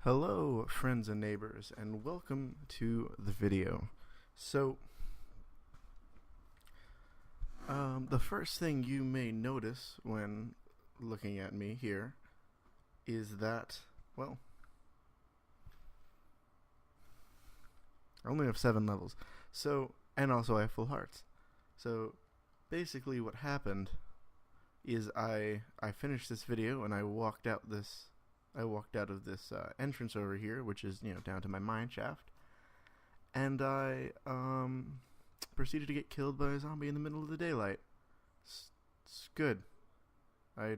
Hello friends and neighbors, and welcome to the video. So the first thing you may notice when looking at me here is that, well, I only have 7 levels, and also I have full hearts. So basically what happened is I finished this video and I walked out of this entrance over here, which is, down to my mine shaft, and I proceeded to get killed by a zombie in the middle of the daylight. It's good. I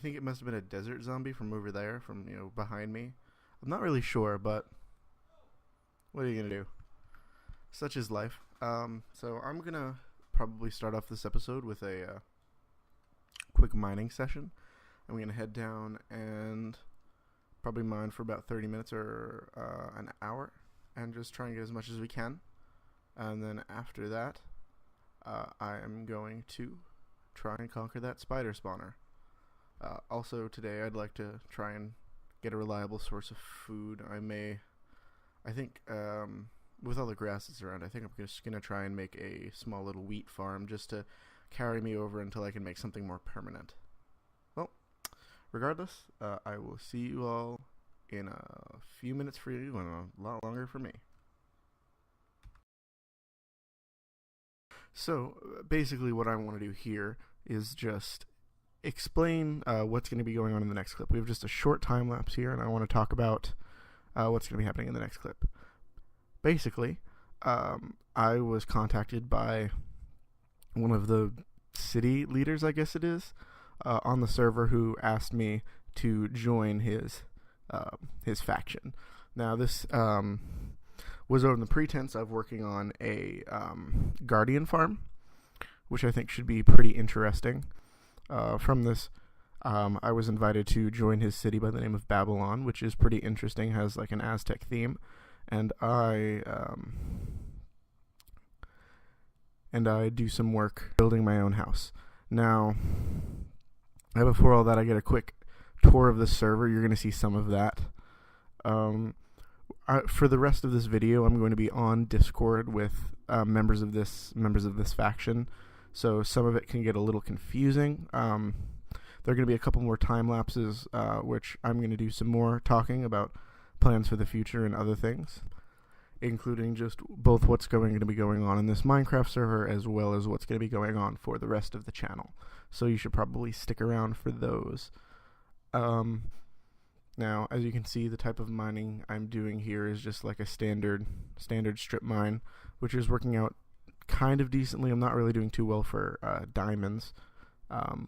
think it must have been a desert zombie from over there, from behind me. I'm not really sure, but what are you gonna do? Such is life. So I'm gonna probably start off this episode with a quick mining session. I'm going to head down and probably mine for about 30 minutes or an hour and just try and get as much as we can. And then after that, I am going to try and conquer that spider spawner. Also today I'd like to try and get a reliable source of food. I think with all the grass that's around, I think I'm just going to try and make a small little wheat farm just to carry me over until I can make something more permanent. Well, regardless, I will see you all in a few minutes for you and a lot longer for me. So, basically what I want to do here is just explain what's going to be going on in the next clip. We have just a short time lapse here, and I want to talk about what's going to be happening in the next clip. Basically, I was contacted by one of the city leaders, I guess it is, on the server, who asked me to join his faction. Now, this was on the pretense of working on a guardian farm, which I think should be pretty interesting. From this, I was invited to join his city by the name of Babylon, which is pretty interesting, has like an Aztec theme. And I do some work building my own house. Now, before all that, I get a quick tour of the server. You're going to see some of that. For the rest of this video, I'm going to be on Discord with members of this faction. So some of it can get a little confusing. There are going to be a couple more time lapses, which I'm going to do some more talking about plans for the future and other things, including just both what's going to be going on in this Minecraft server as well as what's going to be going on for the rest of the channel. So you should probably stick around for those. Now, as you can see, the type of mining I'm doing here is just like a standard strip mine, which is working out kind of decently. I'm not really doing too well for diamonds. I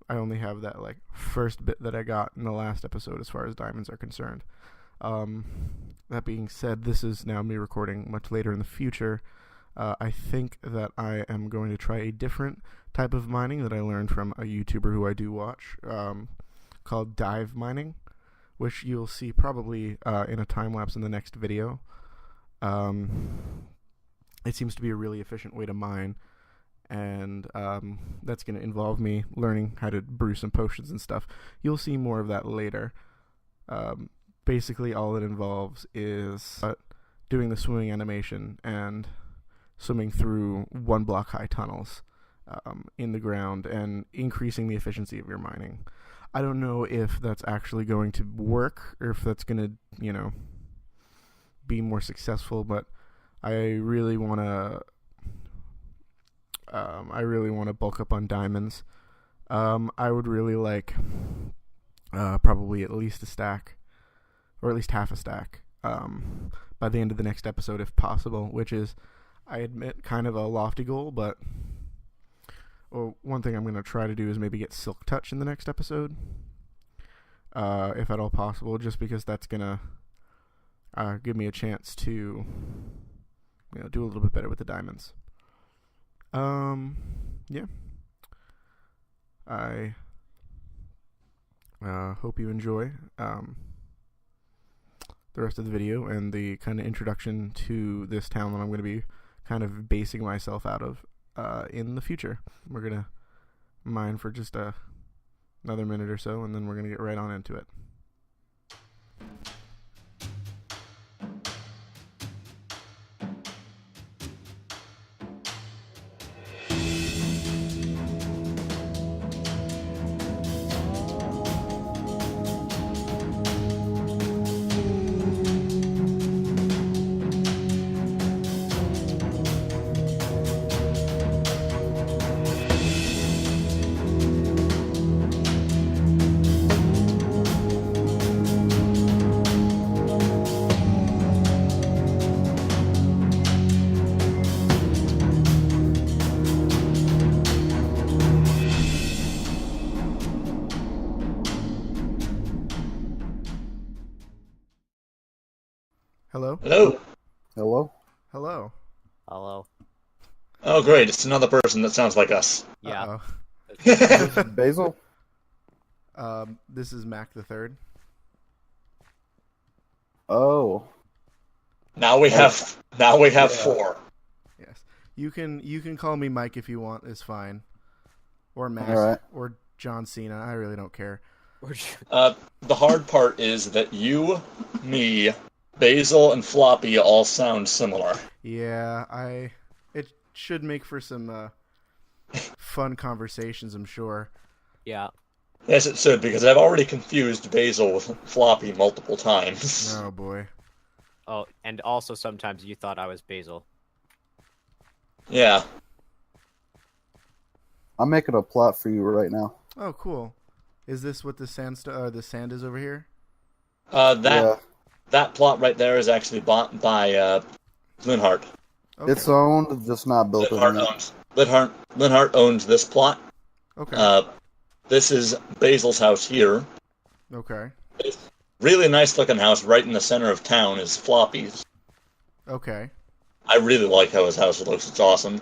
only have that like first bit that I got in the last episode as far as diamonds are concerned. That being said, this is now me recording much later in the future. I think that I am going to try a different type of mining that I learned from a YouTuber who I do watch, called dive mining, which you'll see probably in a time lapse in the next video. It seems to be a really efficient way to mine, and that's going to involve me learning how to brew some potions and stuff. You'll see more of that later. Basically, all it involves is doing the swimming animation and swimming through 1 block high tunnels in the ground and increasing the efficiency of your mining. I don't know if that's actually going to work or if that's going to, be more successful, but I really want to bulk up on diamonds. I would really like probably at least a stack, or at least half a stack, by the end of the next episode if possible, which is, I admit, kind of a lofty goal, but one thing I'm going to try to do is maybe get Silk Touch in the next episode, if at all possible, just because that's going to give me a chance to do a little bit better with the diamonds. Yeah. I hope you enjoy the rest of the video and the kind of introduction to this town that I'm going to be kind of basing myself out of in the future. I'm mine for just another minute or so, and then we're gonna get right on into it. Hello? Hello. Hello? Hello. Hello. Oh, great. It's another person that sounds like us. Yeah. Uh-oh. Basil? This is macthethird. Oh. Now we have four. Yes. You can call me Mike if you want. It's fine. Or Max. Alright. Or John Cena. I really don't care. The hard part is that you, me, Basil, and Floppy all sound similar. Yeah, it should make for some fun conversations, I'm sure. Yeah. Yes, it should, because I've already confused Basil with Floppy multiple times. Oh boy. Oh, and also sometimes you thought I was Basil. Yeah. I'm making a plot for you right now. Oh, cool. Is this what the sand is over here? That plot right there is actually bought by Linhart. Okay. It's owned, just not built. Linhart owns this plot. Okay. This is Basil's house here. Okay. Really nice looking house right in the center of town is Floppy's. Okay. I really like how his house looks. It's awesome.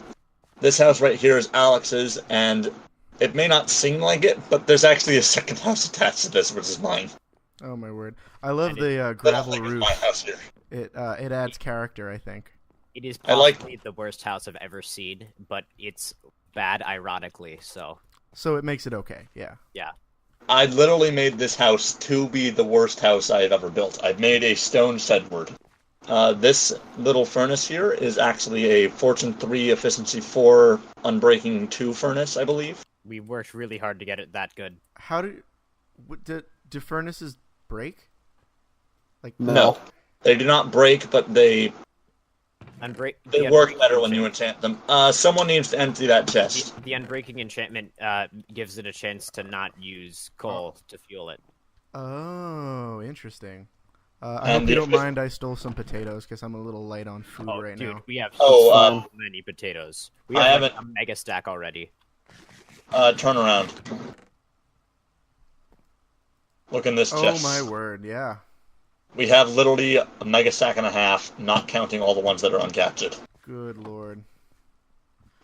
This house right here is Alex's, and it may not seem like it, but there's actually a second house attached to this, which is mine. Oh my word! I love the gravel roof. My house here. It adds character, I think. It is possibly the worst house I've ever seen, but it's bad ironically, so... So it makes it okay, yeah. Yeah. I literally made this house to be the worst house I have ever built. I've made a stone sedward. This little furnace here is actually a Fortune 3 Efficiency 4 Unbreaking 2 furnace, I believe. We worked really hard to get it that good. How do furnaces break? Like No. They do not break, but they work better when you enchant them. Someone needs to empty that chest. The Unbreaking enchantment gives it a chance to not use coal to fuel it. Oh, interesting. I hope you don't mind I stole some potatoes, because I'm a little light on food right now. We have so many potatoes. We have a mega stack already. Turn around. Look in this chest. Oh my word, yeah. We have literally a mega stack and a half, not counting all the ones that are uncaptured. Good lord.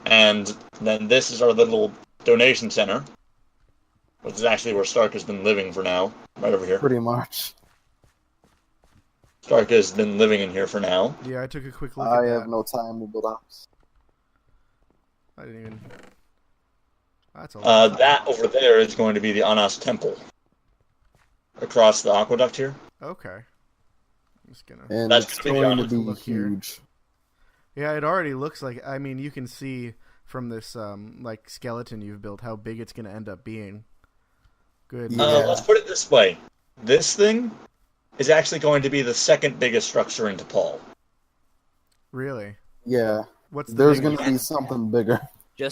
And then this is our little donation center, which is actually where Stark has been living for now. Right over here. Pretty much. Stark has been living in here for now. Yeah, I took a quick look at that. I have no time to build a house. I didn't even... That's a lot. That over there is going to be the Anas Temple. Across the aqueduct here. Okay. I'm just gonna... And That's it's gonna going to look be here. huge. Yeah, it already looks like... I mean, you can see from this, like, skeleton you've built how big it's gonna end up being. Good. Yeah. Let's put it this way. This thing is actually going to be the second biggest structure in T'Pol. Really? Yeah. There's going to be something bigger.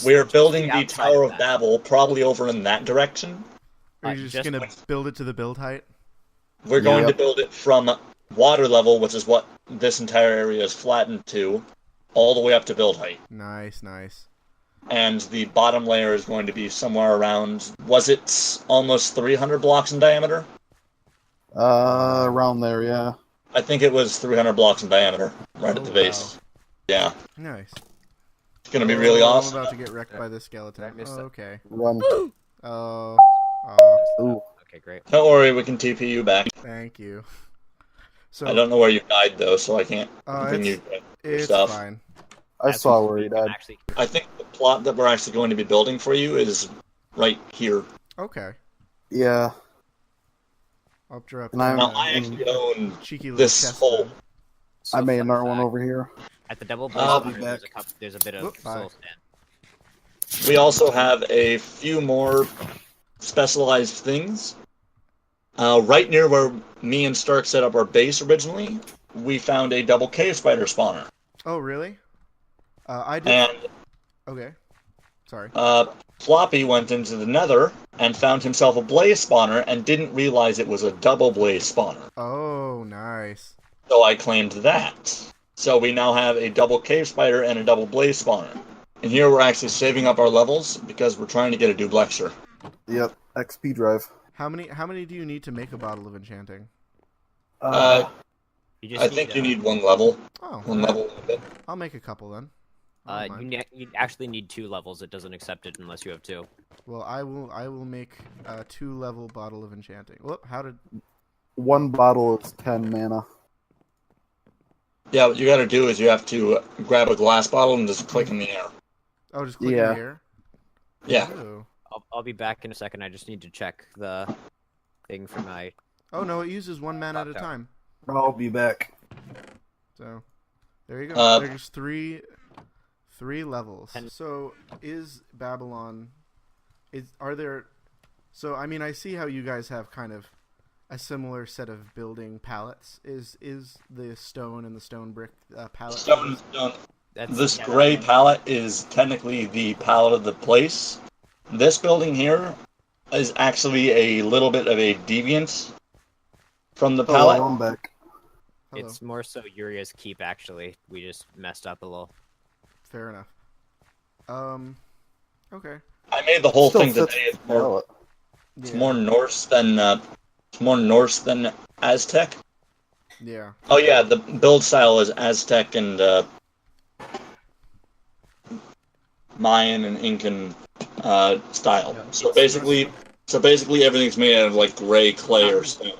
We're building the Tower of Babel, probably over in that direction. Are you just gonna build it to the build height? We're going to build it from water level, which is what this entire area is flattened to, all the way up to build height. Nice, nice. And the bottom layer is going to be somewhere around, was it almost 300 blocks in diameter? Around there, yeah. I think it was 300 blocks in diameter, right at the base. Wow. Yeah. Nice. It's going to be really awesome. I'm about to get wrecked by this skeleton. missed Oh, it. okay. Run. Oh. Ooh. Okay, great. Don't worry, we can TP you back. Thank you. So I don't know where you died, though, so I can't bring you it's stuff. fine. I saw where he died. Actually, I think the plot that we're actually going to be building for you is right here. Okay. Yeah. I'll drop And I'm- Now, I actually own cheeky little this chest whole. then. So I made fun another one fact, over here. At the double I'll blaze be spawner, back. there's a bit of Whoop, bye. soul stand. We also have a few more specialized things. Right near where me and Stark set up our base originally, we found a double cave spider spawner. Oh, really? I did. And Okay. Sorry. Floppy went into the nether and found himself a blaze spawner and didn't realize it was a double blaze spawner. Oh, nice. So I claimed that. So we now have a double cave spider and a double blaze spawner. And here we're actually saving up our levels because we're trying to get a duplexer. Yep. XP drive. How many do you need to make a bottle of enchanting? You just I think you need need one level. Oh, One level. I'll make a couple then. I don't mind. you actually need 2 levels. It doesn't accept it unless you have 2. Well, I will make a 2-level bottle of enchanting. Whoop! How did? One bottle is 10 mana. Yeah, what you gotta do is you have to grab a glass bottle and just click in the air. Oh, just click Yeah. in the air. Yeah. Ooh. I'll be back in a second. I just need to check the thing for my. Oh no, it uses 1 mana at a time. I'll be back. So there you go. There's three levels. And- So is Babylon? Are there? So I mean, I see how you guys have kind of a similar set of building palettes. Is the stone and the stone brick palette? Stone. This gray palette is technically the palette of the place. This building here is actually a little bit of a deviant from the palette. Hello, I'm back. Hello. It's more so Uria's keep. Actually, we just messed up a little. Fair enough. Okay. I made the whole Still thing fits today. the palette. It's more Norse than Aztec. Yeah. Oh yeah, the build style is Aztec and Mayan and Incan style. Yeah. So basically everything's made out of like gray clay or stone.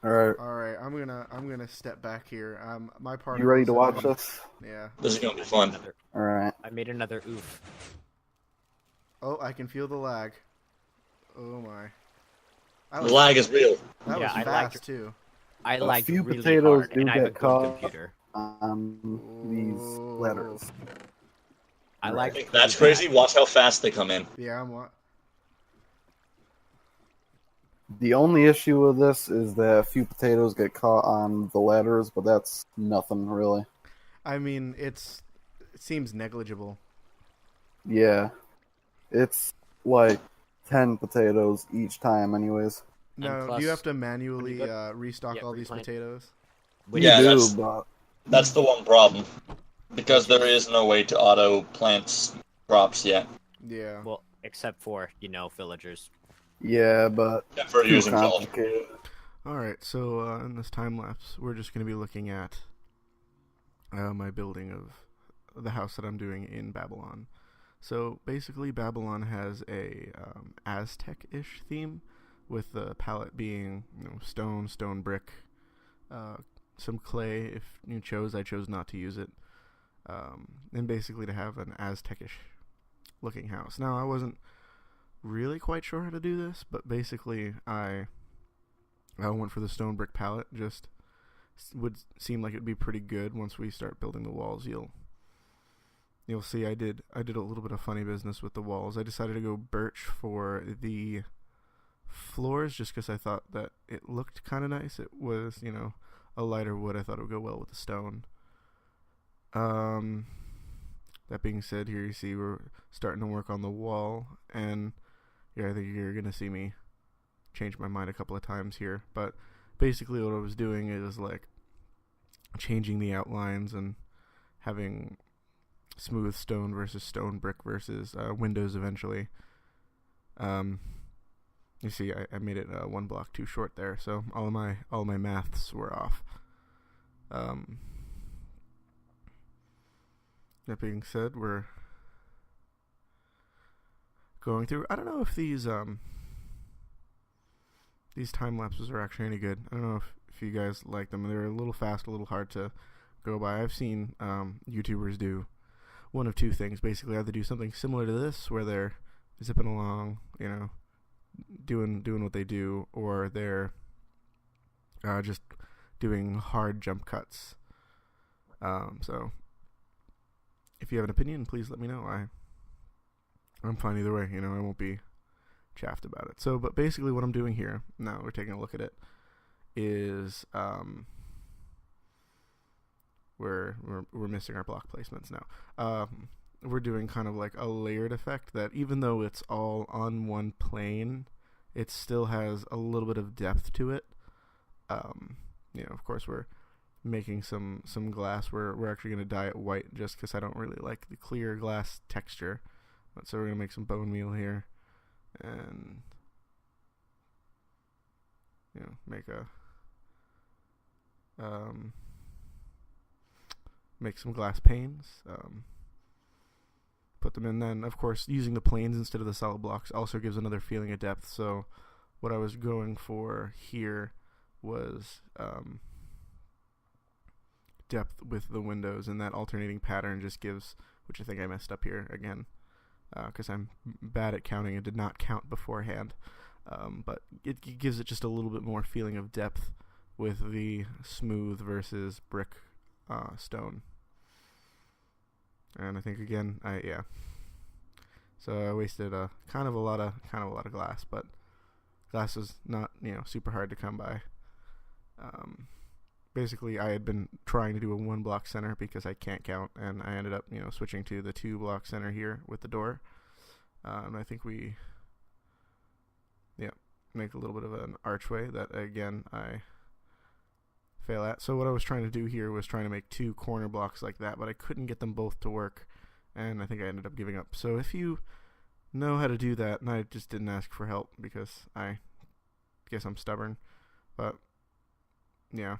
Alright. All right. I'm gonna step back here. My part. You ready to watch this? Yeah. This is gonna be fun. Alright. I made another oof. Oh, I can feel the lag. Oh my. The lag is real. That Yeah, was I lagged. fast too. I A like few really potatoes hard, do and I have a get good caught. computer. These letters. I I like. think that's crazy. Watch how fast they come in. Yeah, I'm what? The only issue with this is that a few potatoes get caught on the ladders, but that's nothing really. I mean, it seems negligible. Yeah. It's like 10 potatoes each time anyways. No, plus, do you have to manually when you restock yeah, all these replant. potatoes? When Yeah, you do, that's- but That's the one problem. Because there is no way to auto plant crops yet. Yeah. Well, except for villagers. yeah, but Except for too using kills. complicated. All right. So in this time lapse, we're just going to be looking at my building of the house that I'm doing in Babylon. So basically, Babylon has a Aztec-ish theme, with the palette being stone brick, some clay if you chose. I chose not to use it, and basically to have an Aztec-ish looking house. Now I wasn't really quite sure how to do this, but basically I went for the stone brick palette. Just would seem like it'd be pretty good once we start building the walls. You'll see I did a little bit of funny business with the walls. I decided to go birch for the floors just because I thought that it looked kind of nice. It was, a lighter wood. I thought it would go well with the stone. That being said, here you see we're starting to work on the wall, and I think you're going to see me change my mind a couple of times here. But basically what I was doing is like changing the outlines and having smooth stone versus stone brick versus windows eventually. You see, I made it 1 block too short there, so all my maths were off. That being said, we're going through. I don't know if these time lapses are actually any good. I don't know if you guys like them. They're a little fast, a little hard to go by. I've seen YouTubers do one of two things. Basically, either do something similar to this, where they're zipping along, doing what they do, or they're just doing hard jump cuts. So if you have an opinion, please let me know. I'm fine either way. I won't be chaffed about it. So, but basically, what I'm doing here now, we're taking a look at it, is we're missing our block placements now. We're doing kind of like a layered effect that even though it's all on one plane, it still has a little bit of depth to it. Of course, we're making some glass. We're actually going to dye it white just because I don't really like the clear glass texture. So we're going to make some bone meal here and make some glass panes. Put them in. Then, of course, using the planes instead of the solid blocks also gives another feeling of depth. So what I was going for here was depth with the windows, and that alternating pattern just gives, which I think I messed up here again because I'm bad at counting and did not count beforehand. But it gives it just a little bit more feeling of depth with the smooth versus brick stone. And I think again, So I wasted kind of a lot of glass, but glass is not super hard to come by. Basically, I had been trying to do a 1 block center because I can't count, and I ended up switching to the 2 block center here with the door. And I think we make a little bit of an archway that again I fail at. So what I was trying to do here was trying to make 2 corner blocks like that, but I couldn't get them both to work, and I think I ended up giving up. So if you know how to do that, and I just didn't ask for help because I guess I'm stubborn, but yeah,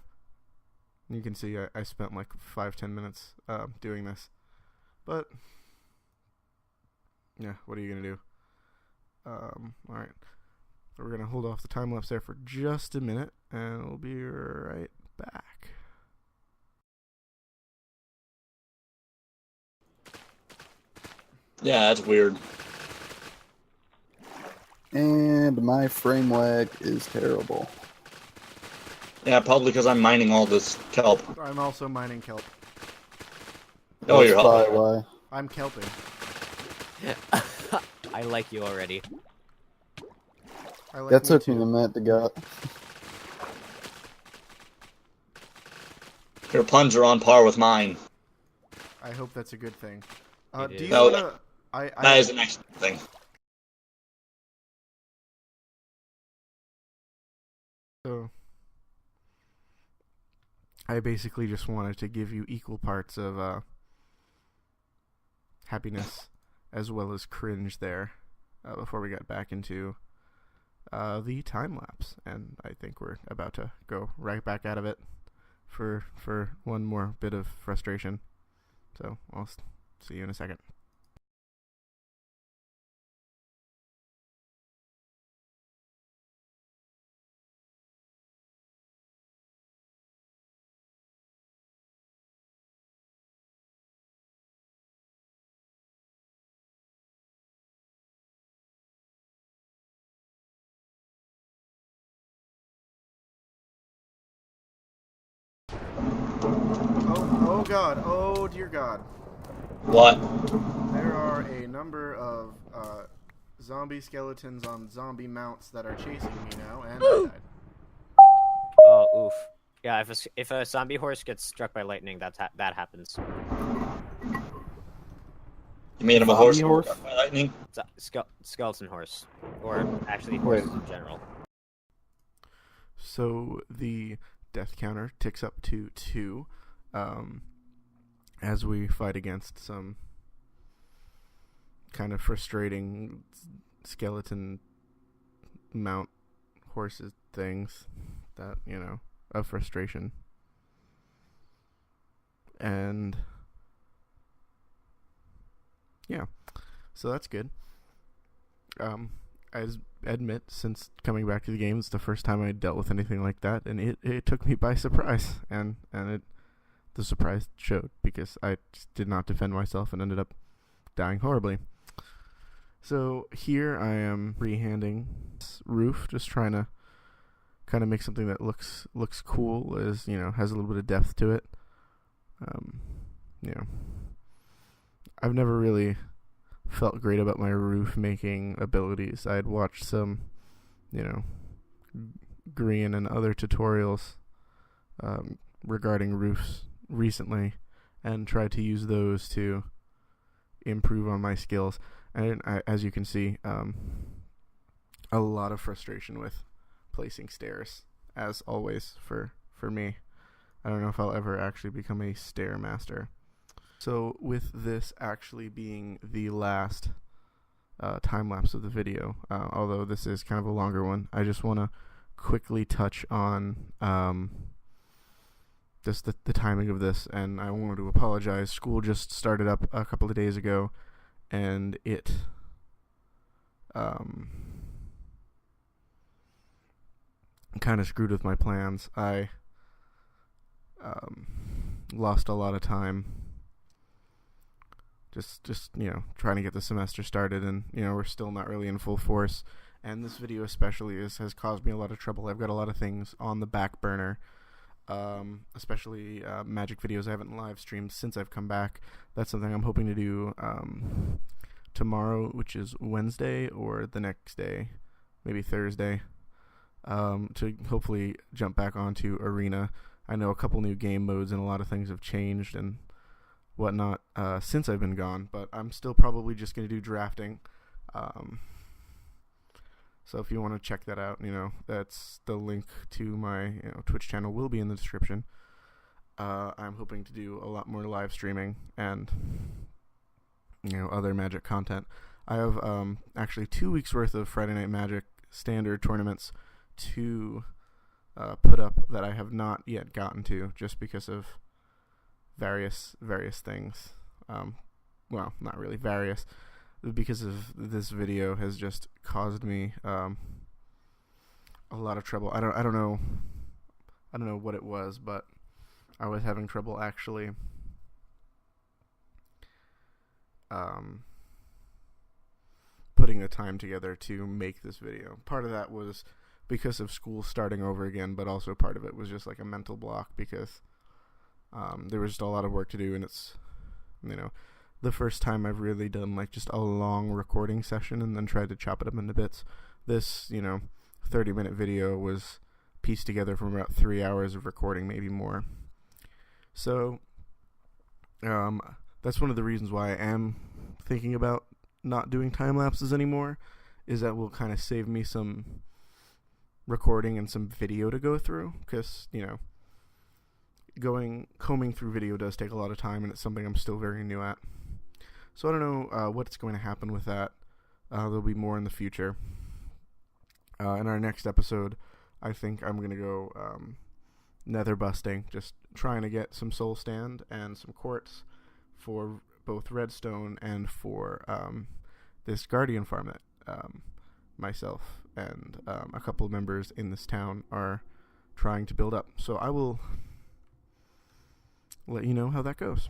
you can see I spent like 5-10 minutes doing this, but yeah, what are you gonna do? Alright, we're gonna hold off the time lapse there for just a minute, and we'll be right back. Yeah, that's weird. And my frame lag is terrible. Yeah, probably because I'm mining all this kelp. I'm also mining kelp. Oh, That's you're probably helping. why. I'm kelping. I like you already. I like That took me too. a minute to get. Your puns are on par with mine. I hope that's a good thing. It Do is. you No, wanna? That is an excellent thing. So I basically just wanted to give you equal parts of happiness as well as cringe there before we got back into the time lapse, and I think we're about to go right back out of it for one more bit of frustration. So I'll see you in a second. Oh God! Oh dear God! What? There are a number of zombie skeletons on zombie mounts that are chasing me now, and I died. Oh, oof. Yeah, if a zombie horse gets struck by lightning, that happens. You made him a Zombie horse? horse? By lightning? Skeleton horse, or actually horses in general. So the death counter ticks up to 2 as we fight against some kind of frustrating skeleton mount horses things that, of frustration. And yeah, so that's good. I admit, since coming back to the game, it's the first time I dealt with anything like that, and it took me by surprise, and the surprise showed because I just did not defend myself and ended up dying horribly. So here I am freehanding this roof, just trying to kind of make something that looks cool, has a little bit of depth to it. I've never really felt great about my roof making abilities. I had watched some, Green and other tutorials regarding roofs recently, and tried to use those to improve on my skills. And as you can see, a lot of frustration with placing stairs, as always for me. I don't know if I'll ever actually become a stair master. So with this actually being the last time lapse of the video, although this is kind of a longer one, I just want to quickly touch on just the timing of this, and I wanted to apologize. School just started up a couple of days ago, and it kind of screwed with my plans. I lost a lot of time just trying to get the semester started, and we're still not really in full force, and this video especially has caused me a lot of trouble. I've got a lot of things on the back burner, especially magic videos I haven't live streamed since I've come back. That's something I'm hoping to do tomorrow, which is Wednesday, or the next day, maybe Thursday, to hopefully jump back onto Arena. I know a couple new game modes and a lot of things have changed and whatnot since I've been gone, but I'm still probably just going to do drafting. So if you want to check that out, that's the link to my Twitch channel will be in the description. I'm hoping to do a lot more live streaming and other Magic content. I have actually 2 weeks worth of Friday Night Magic standard tournaments to put up that I have not yet gotten to, just because of various things. Well, not really various, because of this video has just caused me a lot of trouble. I don't know what it was, but I was having trouble actually putting the time together to make this video. Part of that was because of school starting over again, but also part of it was just like a mental block, because there was just a lot of work to do, and it's the first time I've really done like just a long recording session and then tried to chop it up into bits. This 30-minute video was pieced together from about 3 hours of recording, maybe more. So that's one of the reasons why I am thinking about not doing time lapses anymore, is that will kind of save me some recording and some video to go through, because combing through video does take a lot of time, and it's something I'm still very new at. So I don't know what's going to happen with that. There'll be more in the future. In our next episode, I think I'm going to go nether busting, just trying to get some soul stand and some quartz for both redstone and for this guardian farm that myself and a couple of members in this town are trying to build up. So I will let you know how that goes.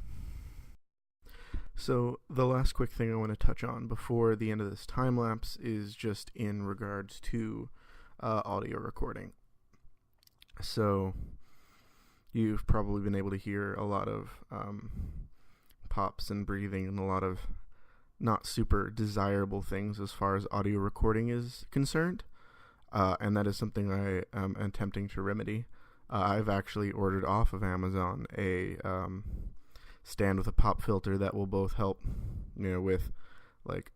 So the last quick thing I want to touch on before the end of this time lapse is just in regards to audio recording. So you've probably been able to hear a lot of pops and breathing and a lot of not super desirable things as far as audio recording is concerned, and that is something I am attempting to remedy. I've actually ordered off of Amazon a stand with a pop filter that will both help, with like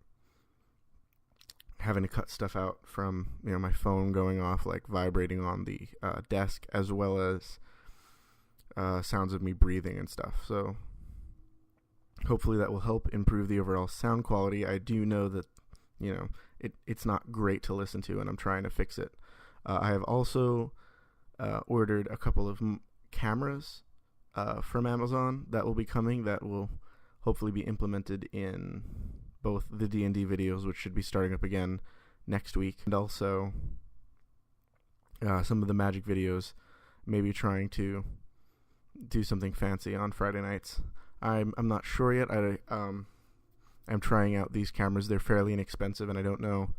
having to cut stuff out from my phone going off, like vibrating on the desk, as well as sounds of me breathing and stuff. So hopefully that will help improve the overall sound quality. I do know that it's not great to listen to, and I'm trying to fix it. I have also ordered a couple of cameras from Amazon that will be coming, that will hopefully be implemented in both the D&D videos, which should be starting up again next week, and also some of the Magic videos, maybe trying to do something fancy on Friday nights. I'm not sure yet. I'm trying out these cameras. They're fairly inexpensive, and I don't know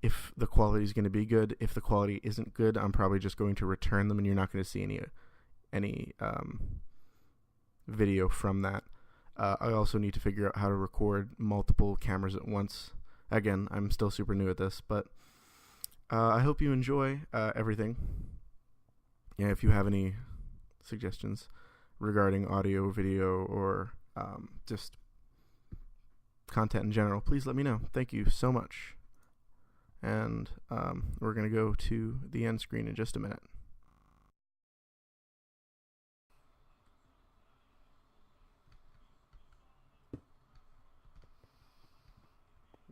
if the quality is going to be good. If the quality isn't good, I'm probably just going to return them, and you're not going to see any video from that. I also need to figure out how to record multiple cameras at once. Again, I'm still super new at this, but I hope you enjoy everything. Yeah, if you have any suggestions regarding audio, video, or just content in general, please let me know. Thank you so much. And we're going to go to the end screen in just a minute.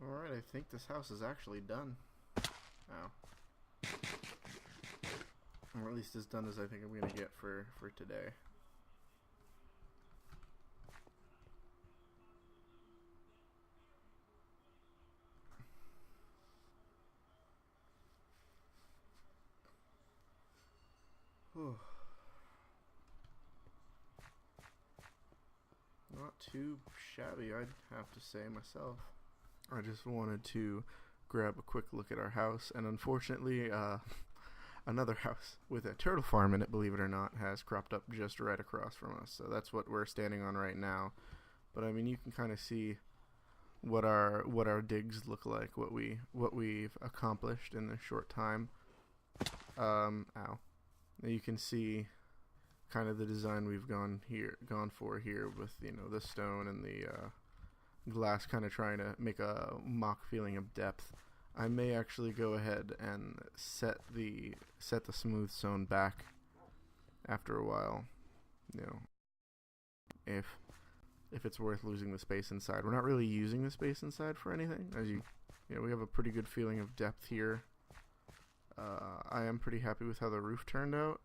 Alright, I think this house is actually done. Wow. Or at least as done as I think I'm going to get for today. Not too shabby, I'd have to say myself. I just wanted to grab a quick look at our house, and unfortunately, another house with a turtle farm in it, believe it or not, has cropped up just right across from us. So that's what we're standing on right now. But I mean, you can kind of see what our digs look like, what we've accomplished in a short time. Ow. You can see kind of the design we've gone for here with, you know, the stone and the glass, kind of trying to make a mock feeling of depth. I may actually go ahead and set the smooth stone back after a while, you know, if it's worth losing the space inside. We're not really using the space inside for anything, as you know, we have a pretty good feeling of depth here. I am pretty happy with how the roof turned out.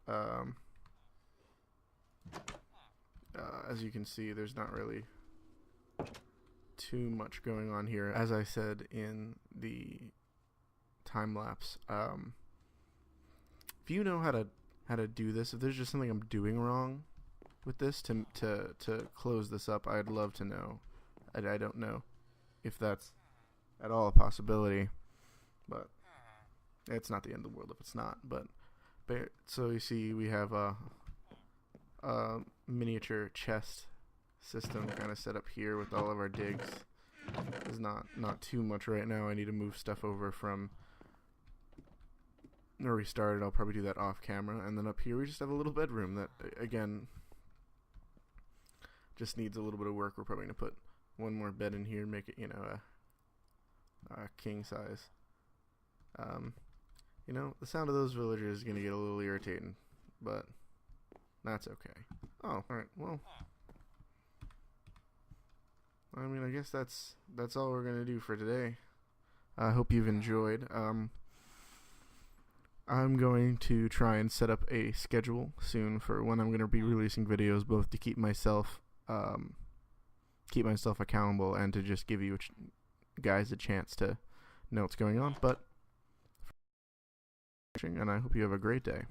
As you can see, there's not really too much going on here. As I said in the time lapse, if you know how to do this, if there's just something I'm doing wrong with this to close this up, I'd love to know. I don't know if that's at all a possibility, but it's not the end of the world if it's not. But so you see, we have a miniature chest system kind of set up here with all of our digs. There's not too much right now. I need to move stuff over from where we started. I'll probably do that off camera. And then up here we just have a little bedroom that, again, just needs a little bit of work. We're probably going to put one more bed in here and make it, you know, a king size. You know, the sound of those villagers is going to get a little irritating, but that's okay. Oh, alright, well, I mean, I guess that's all we're going to do for today. I hope you've enjoyed. I'm going to try and set up a schedule soon for when I'm going to be releasing videos, both to keep myself accountable and to just give you guys a chance to know what's going on. But and I hope you have a great day.